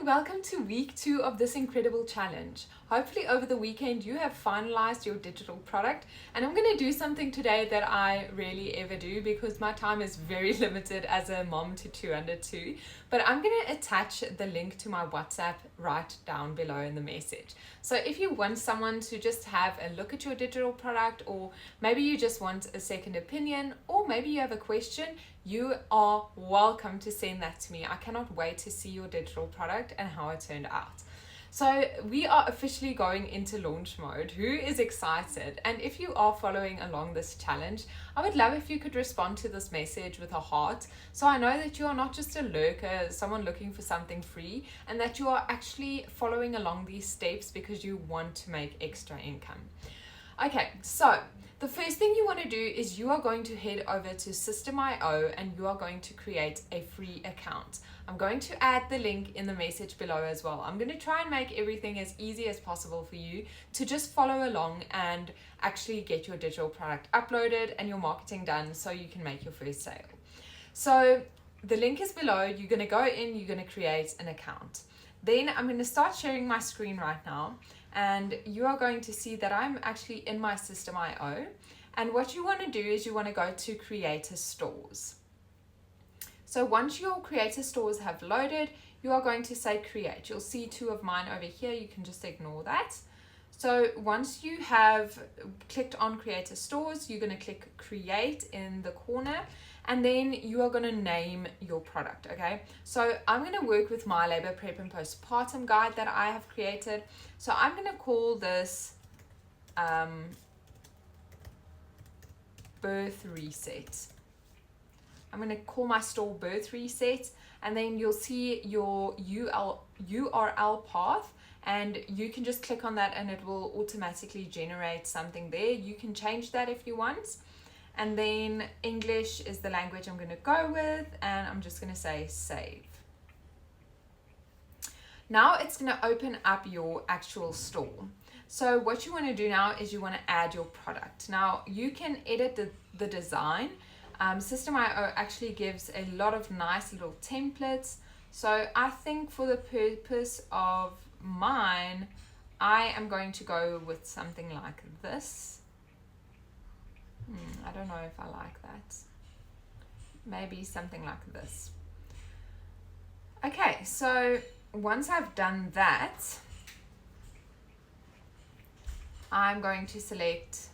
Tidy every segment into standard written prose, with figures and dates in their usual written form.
and welcome to week 2 of this incredible challenge. Hopefully over the weekend you have finalized your digital product, and I'm going to do something today that I rarely ever do because my time is very limited as a mom to 2 under 2, but I'm going to attach the link to my WhatsApp right down below in the message. So if you want someone to just have a look at your digital product, or maybe you just want a second opinion, or maybe you have a question, you are welcome to send that to me. I cannot wait to see your digital product and how it turned out. So we are officially going into launch mode. Who is excited? And if you are following along this challenge, I would love if you could respond to this message with a heart, so I know that you are not just a lurker, someone looking for something free, and that you are actually following along these steps because you want to make extra income. Okay, so the first thing you want to do is you are going to head over to System.io and you are going to create a free account. I'm going to add the link in the message below as well. I'm going to try and make everything as easy as possible for you to just follow along and actually get your digital product uploaded and your marketing done so you can make your first sale. So the link is below. You're going to go in, you're going to create an account. Then I'm going to start sharing my screen right now. And you are going to see that I'm actually in my System.io, and what you want to do is you want to go to Creator Stores. So once your Creator Stores have loaded, you are going to say create. You'll see 2 of mine over here. You can just ignore that. So once you have clicked on Creator Stores, you're going to click create in the corner, and then you are going to name your product. Okay, so I'm going to work with my labor prep and postpartum guide that I have created. So I'm going to call this birth reset. I'm going to call my store birth reset, and then you'll see your URL path, and you can just click on that and it will automatically generate something there. You can change that if you want. And then English is the language I'm going to go with, and I'm just going to say save. Now it's going to open up your actual store. So what you want to do now is you want to add your product. Now you can edit the design. System.io actually gives a lot of nice little templates. So I think for the purpose of mine, I am going to go with something like this. I don't know if I like that. Maybe something like this. Okay, so once I've done that, I'm going to select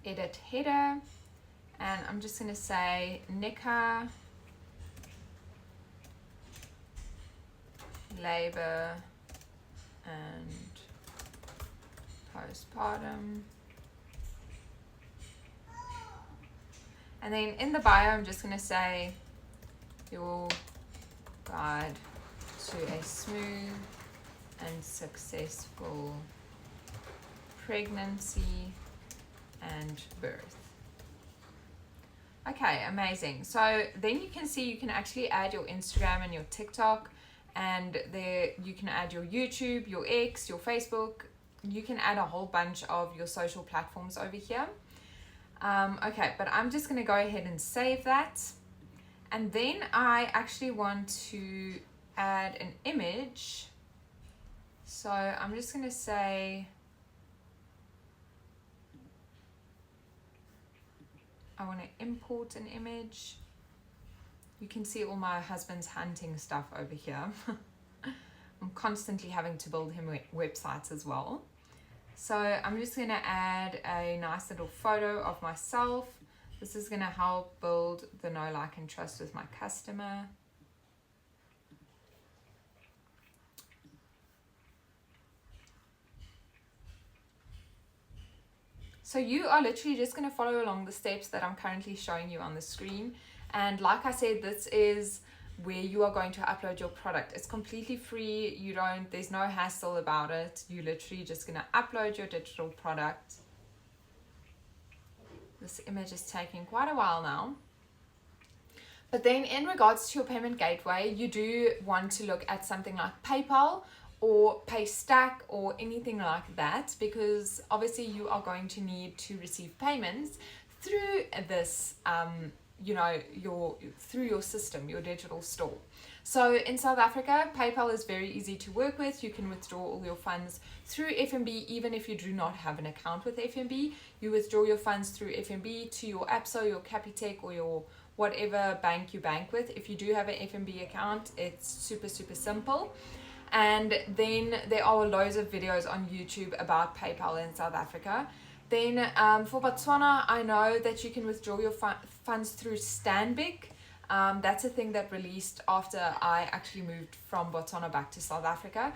edit header, and I'm just going to say Nika labor and postpartum. And then in the bio, I'm just going to say your guide to a smooth and successful pregnancy and birth. Okay, amazing. So then you can see you can actually add your Instagram and your TikTok, and there you can add your YouTube, your X, your Facebook. You can add a whole bunch of your social platforms over here. Okay, but I'm just going to go ahead and save that. And then I actually want to add an image. So I'm just going to say, I want to import an image. You can see all my husband's hunting stuff over here. I'm constantly having to build him websites as well. So I'm just going to add a nice little photo of myself. This is going to help build the know, like, and trust with my customer. So you are literally just going to follow along the steps that I'm currently showing you on the screen. And like I said, this is where you are going to upload your product. It's completely free. There's no hassle about it. You're literally just going to upload your digital product. This image is taking quite a while now. But then in regards to your payment gateway, you do want to look at something like PayPal or Paystack or anything like that, because obviously you are going to need to receive payments through this through your system, your digital store. So in South Africa, PayPal is very easy to work with. You can withdraw all your funds through FNB, even if you do not have an account with FNB. You withdraw your funds through FNB to your ABSA, your Capitec, or your whatever bank you bank with. If you do have an FNB account, it's super simple. And then there are loads of videos on YouTube about PayPal in South Africa. Then for Botswana, I know that you can withdraw your funds through Stanbic. That's a thing that released after I actually moved from Botswana back to South Africa.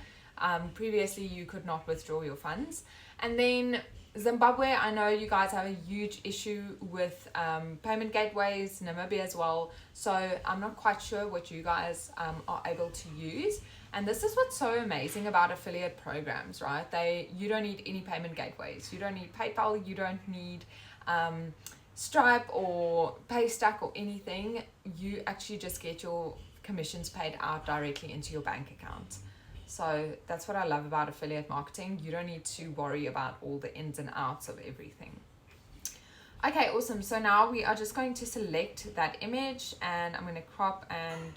Previously, you could not withdraw your funds. And then Zimbabwe, I know you guys have a huge issue with payment gateways, Namibia as well. So I'm not quite sure what you guys are able to use. And this is what's so amazing about affiliate programs, right? You don't need any payment gateways. You don't need PayPal. You don't need Stripe or Paystack or anything. You actually just get your commissions paid out directly into your bank account. So that's what I love about affiliate marketing. You don't need to worry about all the ins and outs of everything. Okay, awesome. So now we are just going to select that image and I'm going to crop, and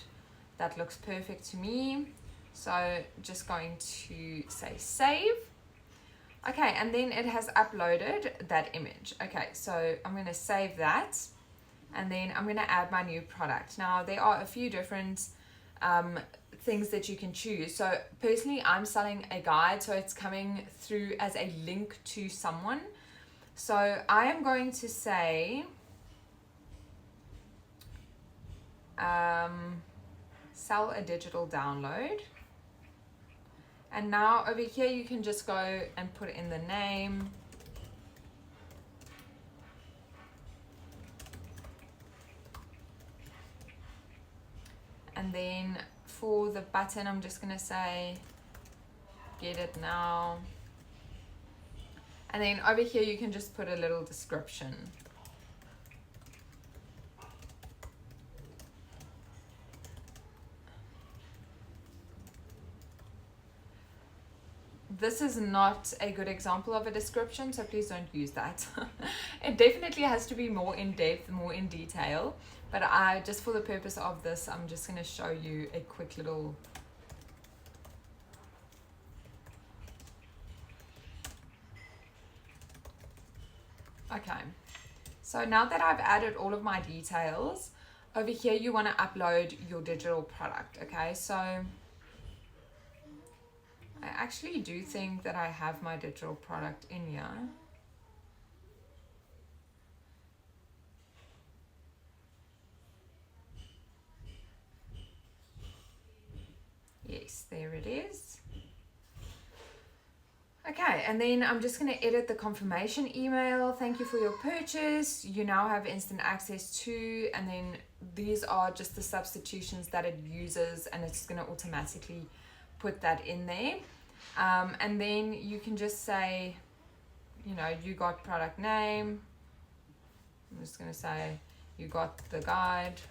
that looks perfect to me. So just going to say save. Okay, and then it has uploaded that image. Okay, so I'm going to save that, and then I'm going to add my new product. Now there are a few different things that you can choose. So personally, I'm selling a guide, so it's coming through as a link to someone. So I am going to say sell a digital download. And now over here, you can just go and put in the name. And then for the button, I'm just going to say, get it now. And then over here, you can just put a little description. This is not a good example of a description, so please don't use that. It definitely has to be more in depth, more in detail. But just for the purpose of this, I'm just going to show you a quick little... Okay, so now that I've added all of my details, over here you want to upload your digital product, okay? So I actually do think that I have my digital product in here. Yes, there it is. Okay, and then I'm just going to edit the confirmation email. Thank you for your purchase. You now have instant access to, and then these are just the substitutions that it uses, and it's going to automatically put that in there. And then you can just say, you know, you got product name. I'm just going to say you got the guide.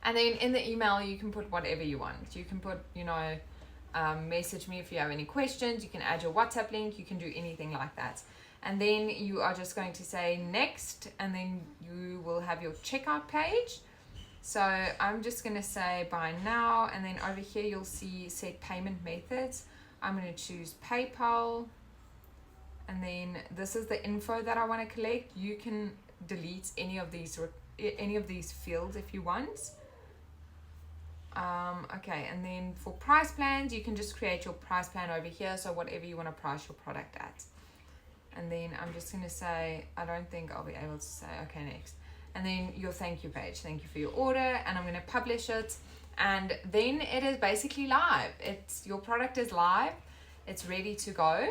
And then in the email, you can put whatever you want. You can put, you know, message me if you have any questions. You can add your WhatsApp link. You can do anything like that. And then you are just going to say next, and then you will have your checkout page. So I'm just going to say buy now, and then over here you'll see set payment methods. I'm going to choose PayPal, and then this is the info that I want to collect. You can delete any of these fields if you want. Okay, and then for price plans, you can just create your price plan over here, so whatever you want to price your product at. And then I'm just going to say, I don't think I'll be able to say, okay, next. And then your thank you page, thank you for your order, and I'm going to publish it, and then it is basically live. Your product is live, it's ready to go.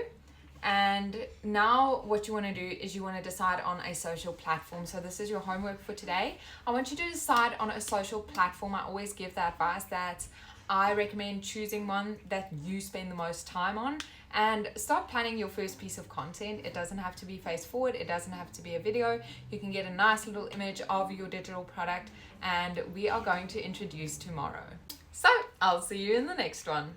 And now what you want to do is you want to decide on a social platform. So this is your homework for today. I want you to decide on a social platform. I always give the advice that I recommend choosing one that you spend the most time on, and start planning your first piece of content. It doesn't have to be face forward. It doesn't have to be a video. You can get a nice little image of your digital product, and we are going to introduce tomorrow. So I'll see you in the next one.